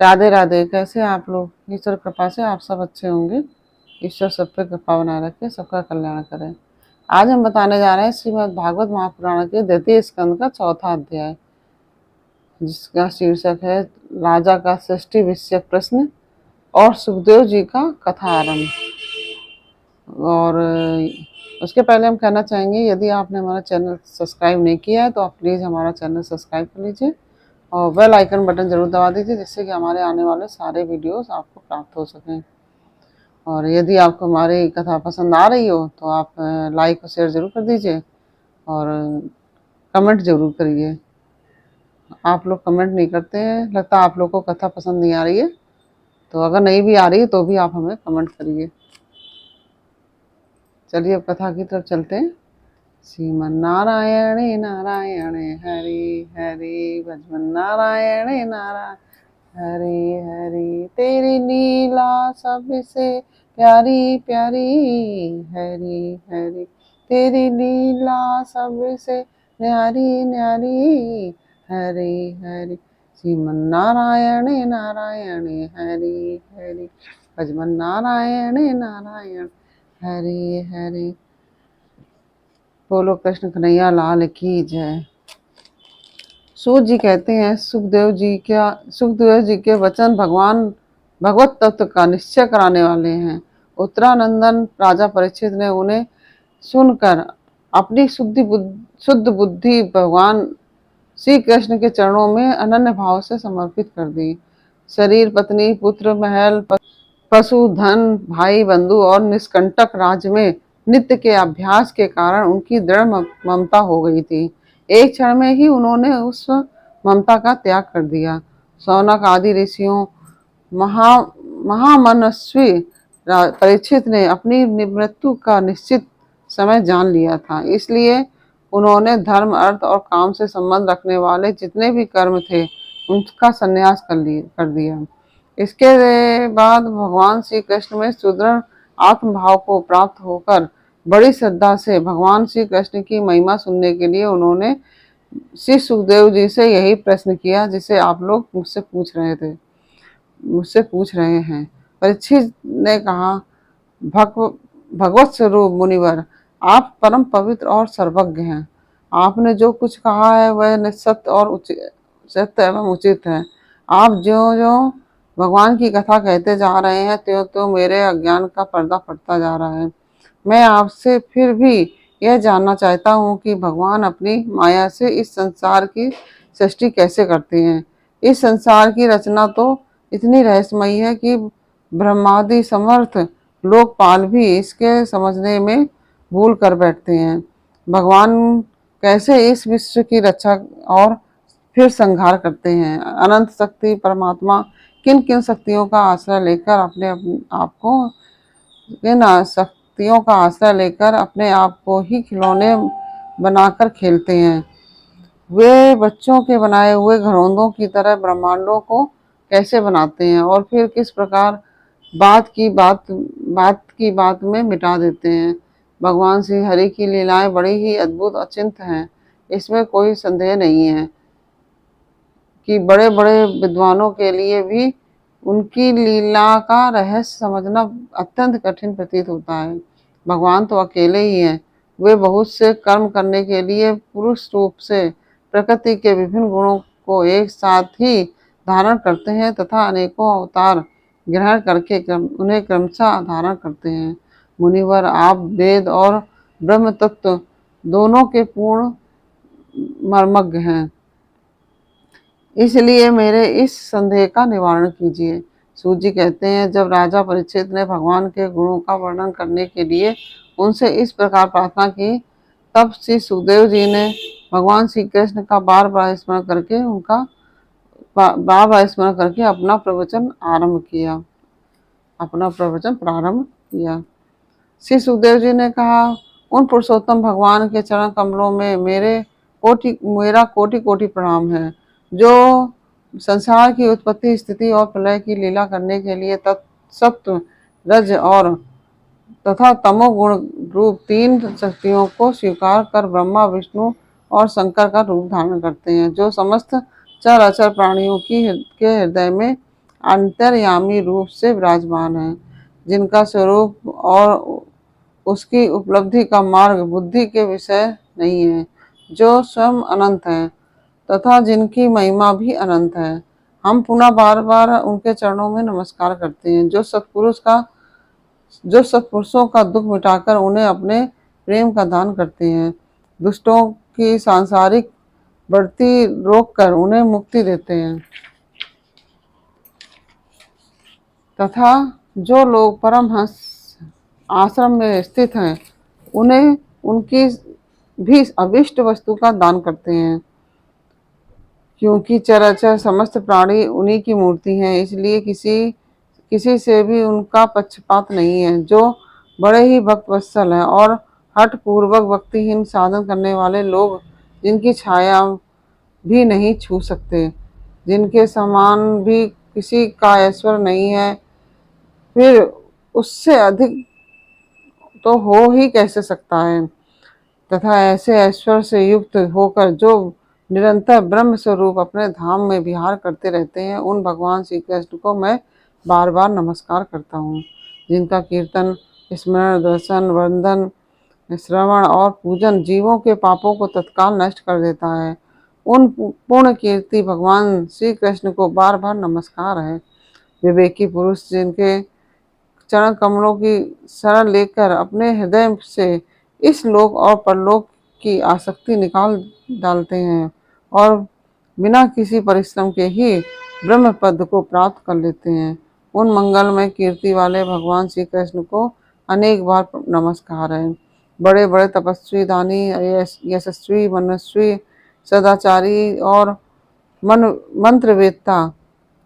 राधे राधे। कैसे हैं आप लोग? ईश्वर कृपा से आप सब अच्छे होंगे। ईश्वर सब पे कृपा बनाए रखे, सबका कल्याण करें। आज हम बताने जा रहे हैं श्रीमद् भागवत महापुराण के द्वितीय स्कंद का चौथा अध्याय, जिसका शीर्षक है राजा का सृष्टि विषयक प्रश्न और सुखदेव जी का कथा आरंभ। और उसके पहले हम कहना चाहेंगे, यदि आपने हमारा चैनल सब्सक्राइब नहीं किया है तो आप प्लीज़ हमारा चैनल सब्सक्राइब कर लीजिए और बेल आइकन बटन जरूर दबा दीजिए, जिससे कि हमारे आने वाले सारे वीडियोस आपको प्राप्त हो सकें। और यदि आपको हमारी कथा पसंद आ रही हो तो आप लाइक और शेयर जरूर कर दीजिए और कमेंट जरूर करिए। आप लोग कमेंट नहीं करते हैं, लगता है आप लोग को कथा पसंद नहीं आ रही है। तो अगर नहीं भी आ रही है तो भी आप हमें कमेंट करिए। चलिए अब कथा की तरफ चलते हैं। श्रीमन्नारायण नारायण हरि हरि भजन नारायण नारायण हरि हरि, तेरी लीला सबसे प्यारी प्यारी। हरि हरि, तेरी लीला सबसे न्यारी न्यारी। हरि हरि, श्रीमन नारायण नारायण हरि हरि भजन नारायण नारायण हरि हरि। बोलो कृष्ण कन्हैया लाल की जय। सूत जी कहते हैं, सुखदेव जी के वचन भगवान भगवत तत्व का निश्चय कराने वाले हैं। उत्तरानंदन राजा परीक्षित ने उन्हें सुनकर अपनी शुद्ध बुद्धि भगवान श्री कृष्ण के चरणों में अनन्य भाव से समर्पित कर दी। शरीर, पत्नी, पुत्र, महल, पशु, धन, भाई बंधु और निष्कंटक राज्य में नित्य के अभ्यास के कारण उनकी दृढ़ ममता हो गई थी। एक क्षण में ही उन्होंने उस ममता का त्याग कर दिया। शौनक आदि ऋषियों, महा महामनस्वी परीक्षित ने अपनी मृत्यु का निश्चित समय जान लिया था, इसलिए उन्होंने धर्म, अर्थ और काम से संबंध रखने वाले जितने भी कर्म थे उनका संन्यास कर दिया। इसके बाद भगवान श्री कृष्ण में सुदृढ़ आत्मभाव को प्राप्त होकर बड़ी श्रद्धा से भगवान श्री कृष्ण की महिमा सुनने के लिए उन्होंने श्री सुखदेव जी से यही प्रश्न किया, जिसे आप लोग मुझसे पूछ रहे हैं। परीक्षित ने कहा, भगवत स्वरूप मुनिवर, आप परम पवित्र और सर्वज्ञ हैं। आपने जो कुछ कहा है वह सत्य और सत्य एवं उचित है। आप जो जो भगवान की कथा कहते जा रहे हैं त्यों त्यों मेरे अज्ञान का पर्दा फटता जा रहा है। मैं आपसे फिर भी यह जानना चाहता हूँ कि भगवान अपनी माया से इस संसार की सृष्टि कैसे करते हैं। इस संसार की रचना तो इतनी रहस्यमयी है कि ब्रह्मादि समर्थ लोकपाल भी इसके समझने में भूल कर बैठते हैं। भगवान कैसे इस विश्व की रक्षा और फिर संहार करते हैं। अनंत शक्ति परमात्मा किन किन शक्तियों का आश्रय लेकर अपने आप को ही खिलौने बनाकर खेलते हैं। वे बच्चों के बनाए हुए घरौंदों की तरह ब्रह्मांडों को कैसे बनाते हैं और फिर किस प्रकार बात में मिटा देते हैं। भगवान श्री हरि की लीलाएं बड़ी ही अद्भुत अचिंत्य हैं। इसमें कोई संदेह नहीं है कि बड़े बड़े विद्वानों के लिए भी उनकी लीला का रहस्य समझना अत्यंत कठिन प्रतीत होता है। भगवान तो अकेले ही हैं। वे बहुत से कर्म करने के लिए पुरुष रूप से प्रकृति के विभिन्न गुणों को एक साथ ही धारण करते हैं तथा अनेकों अवतार ग्रहण करके उन्हें क्रमशः धारण करते हैं। मुनिवर, आप वेद और ब्रह्म तत्व दोनों के पूर्ण मर्मज्ञ हैं, इसलिए मेरे इस संदेह का निवारण कीजिए। सूत जी कहते हैं, जब राजा परीक्षित ने भगवान के गुणों का वर्णन करने के लिए उनसे इस प्रकार प्रार्थना की, तब श्री सुखदेव जी ने भगवान श्री कृष्ण का बार बार स्मरण करके अपना प्रवचन प्रारंभ किया। श्री सुखदेव जी ने कहा, उन पुरुषोत्तम भगवान के चरण कमलों में मेरा कोटि कोटि प्रणाम है, जो संसार की उत्पत्ति, स्थिति और प्रलय की लीला करने के लिए सत्व, रज और तथा तमोगुण रूप तीन शक्तियों को स्वीकार कर ब्रह्मा, विष्णु और शंकर का रूप धारण करते हैं, जो समस्त चर अचर प्राणियों के हृदय में अंतर्यामी रूप से विराजमान है, जिनका स्वरूप और उसकी उपलब्धि का मार्ग बुद्धि के विषय नहीं है, जो स्वयं अनंत है तथा जिनकी महिमा भी अनंत है। हम पुनः बार बार उनके चरणों में नमस्कार करते हैं, जो सत्पुरुषों का दुख मिटाकर उन्हें अपने प्रेम का दान करते हैं, दुष्टों की सांसारिक बढ़ती रोककर उन्हें मुक्ति देते हैं, तथा जो लोग परमहंस आश्रम में स्थित हैं उन्हें उनकी भी अभिष्ट वस्तु का दान करते हैं। क्योंकि चराचर समस्त प्राणी उन्हीं की मूर्ति हैं, इसलिए किसी से भी उनका पक्षपात नहीं है। जो बड़े ही भक्त वत्सल हैं और हठ पूर्वक भक्तिहीन साधन करने वाले लोग जिनकी छाया भी नहीं छू सकते, जिनके समान भी किसी का ऐश्वर्य नहीं है, फिर उससे अधिक तो हो ही कैसे सकता है। तथा ऐसे ऐश्वर्य से युक्त होकर जो निरंतर ब्रह्म स्वरूप अपने धाम में विहार करते रहते हैं, उन भगवान श्री कृष्ण को मैं बार बार नमस्कार करता हूँ, जिनका कीर्तन, स्मरण, दर्शन, वंदन, श्रवण और पूजन जीवों के पापों को तत्काल नष्ट कर देता है। उन पूर्ण कीर्ति भगवान श्री कृष्ण को बार बार नमस्कार है। विवेकी पुरुष जिनके चरण कमलों की शरण लेकर अपने हृदय से इस लोक और परलोक की आसक्ति निकाल डालते हैं और बिना किसी परिश्रम के ही ब्रह्म पद को प्राप्त कर लेते हैं, उन मंगलमय कीर्ति वाले भगवान श्री कृष्ण को अनेक बार नमस्कार है। बड़े बड़े तपस्वी, दानी, यशस्वी, मनस्वी, सदाचारी और मंत्रवेत्ता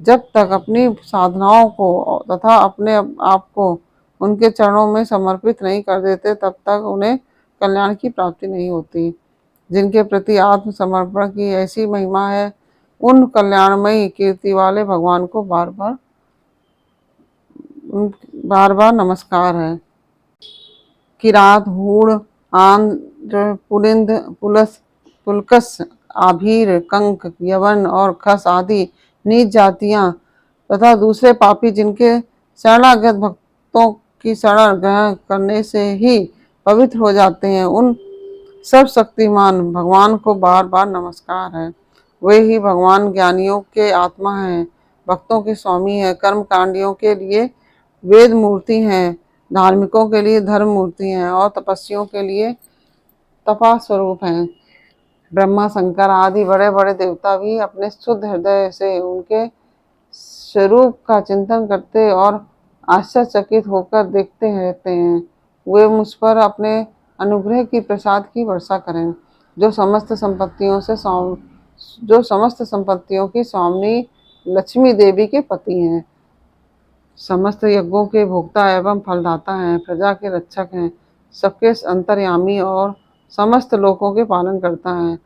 जब तक अपनी साधनाओं को तथा अपने आप को उनके चरणों में समर्पित नहीं कर देते, तब तक उन्हें कल्याण की प्राप्ति नहीं होती। जिनके प्रति आत्मसमर्पण की ऐसी महिमा है, उन कल्याणमयी कीर्ति वाले भगवान को बार बार नमस्कार है। किरात, हूण, आंध्र, पुलिंद, पुलकस, आभीर, कंक, यवन और खस आदि नीच जातियां तथा दूसरे पापी जिनके शरणागत भक्तों की शरण ग्रहण करने से ही पवित्र हो जाते हैं, उन सब शक्तिमान भगवान को बार बार नमस्कार है। वे ही भगवान ज्ञानियों के आत्मा हैं, भक्तों के स्वामी हैं, कर्म कांडियों के लिए वेद मूर्ति हैं, धार्मिकों के लिए धर्म मूर्ति हैं और तपस्वियों के लिए तपा स्वरूप हैं। ब्रह्मा, शंकर आदि बड़े बड़े देवता भी अपने शुद्ध हृदय से उनके स्वरूप का चिंतन करते और आश्चर्यचकित होकर देखते रहते हैं। वे मुझ पर अपने अनुग्रह की प्रसाद की वर्षा करें, जो समस्त संपत्तियों की स्वामिनी लक्ष्मी देवी के पति हैं, समस्त यज्ञों के भोक्ता एवं फलदाता हैं, प्रजा के रक्षक हैं, सबके अंतर्यामी और समस्त लोकों के पालन करता है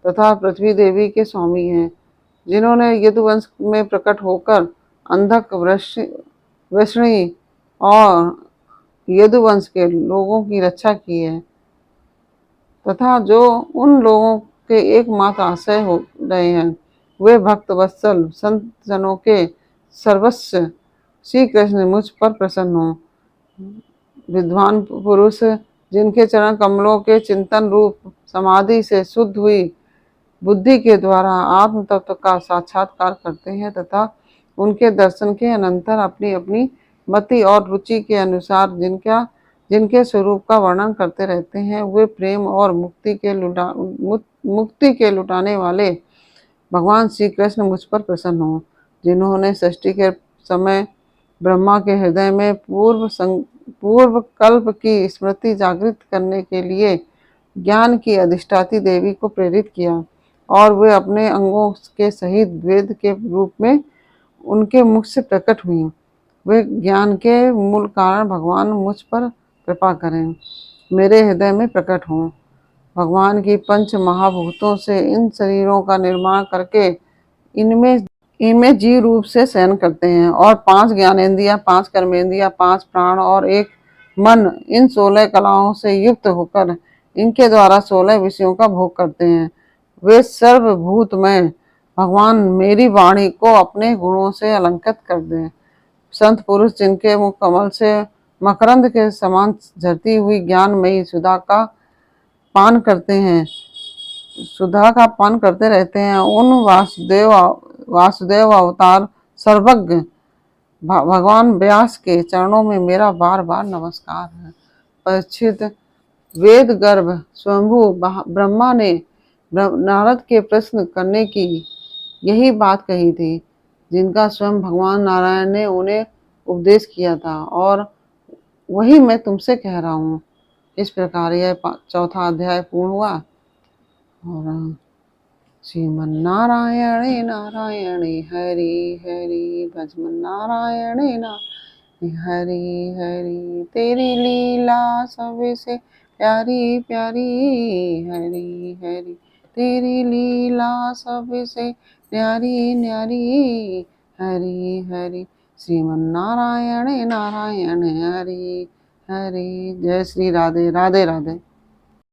तथा पृथ्वी देवी के स्वामी हैं, जिन्होंने यदुवंश में प्रकट होकर अंधक, वृष्णि और यदुवंश के लोगों की रक्षा की है तथा जो उन लोगों के एकमात्र आश्रय हो रहे हैं, वे भक्त वत्सल संत जनों के सर्वस्व श्री कृष्ण मुझ पर प्रसन्न हो। विद्वान पुरुष जिनके चरण कमलों के चिंतन रूप समाधि से शुद्ध हुई बुद्धि के द्वारा आत्म तत्व का साक्षात्कार करते हैं तथा उनके दर्शन के अनंतर अपनी अपनी मति और रुचि के अनुसार जिनके स्वरूप का वर्णन करते रहते हैं, वे प्रेम और मुक्ति के लुटाने वाले भगवान श्री कृष्ण मुझ पर प्रसन्न हो, जिन्होंने सृष्टि के समय ब्रह्मा के हृदय में पूर्व कल्प की स्मृति जागृत करने के लिए ज्ञान की अधिष्ठाती देवी को प्रेरित किया और वे अपने अंगों के सहित वेद के रूप में उनके मुख से प्रकट हुई। वे ज्ञान के मूल कारण भगवान मुझ पर कृपा करें, मेरे हृदय में प्रकट हों। भगवान की पंच महाभूतों से इन शरीरों का निर्माण करके इनमें जीव रूप से शयन करते हैं और 5 ज्ञानेंद्रियां, 5 कर्मेंद्रियां, 5 प्राण और 1 मन इन 16 कलाओं से युक्त होकर इनके द्वारा 16 विषयों का भोग करते हैं। वे सर्वभूतमय भगवान मेरी वाणी को अपने गुणों से अलंकृत कर दें। संत पुरुष जिनके मुख कमल से मकरंद के समान झरती हुई ज्ञानमयी सुधा का पान करते हैं, सुधा का पान करते रहते हैं, उन वासुदेव अवतार सर्वज्ञ भगवान व्यास के चरणों में मेरा बार बार नमस्कार है। परीक्षित, वेद गर्भ स्वयंभू ब्रह्मा ने नारद के प्रश्न करने की यही बात कही थी, जिनका स्वयं भगवान नारायण ने उन्हें उपदेश किया था, और वही मैं तुमसे कह रहा हूँ। इस प्रकार यह चौथा अध्याय पूर्ण हुआ। और श्रीमन्नारायणे नारायणे हरि हरि, भजमन नारायणे नारायणे हरि हरि, तेरी लीला सबसे प्यारी प्यारी हरि हरि, तेरी लीला सबसे न्यारी न्यारी हरि हरि, श्रीमन्नारायणे नारायणे हरि हरि। जय श्री राधे राधे राधे।